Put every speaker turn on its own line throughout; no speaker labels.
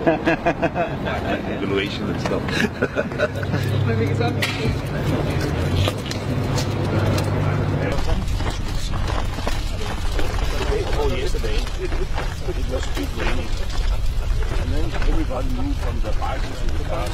Evaluation and stuff. Oh, yesterday it was a bit rainy, and then everybody moved from the bikes to the cars.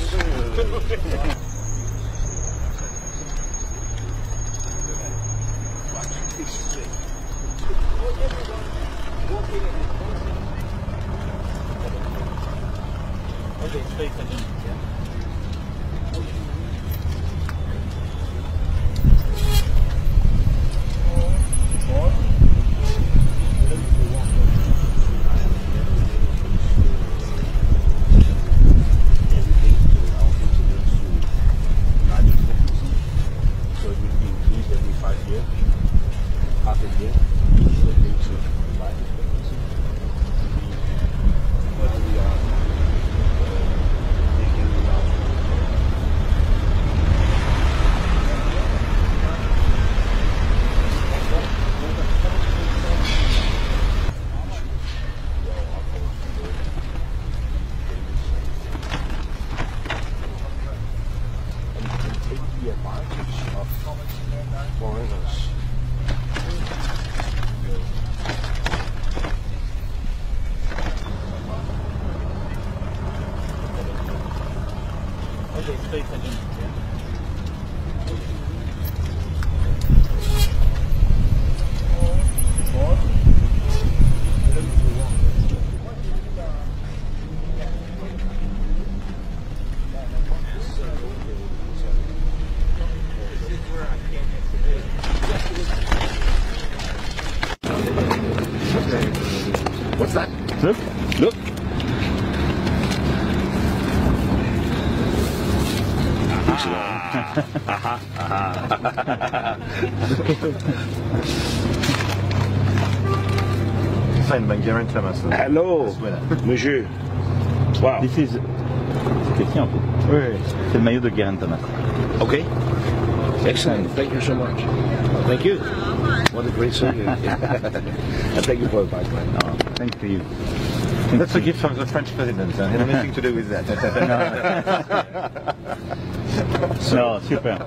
What's that?
Look.
Look.
Sign bancaire international.
Hello, monsieur. Wow.
This is... C'est ici en fait.
Oui.
C'est le maillot de guerre international.
Okay. Excellent. Thank you so much. Thank you. What a great service. And thank you for the pipeline.
Oh, thank you.
That's a gift from the French president. It has nothing to do with that.
No, super.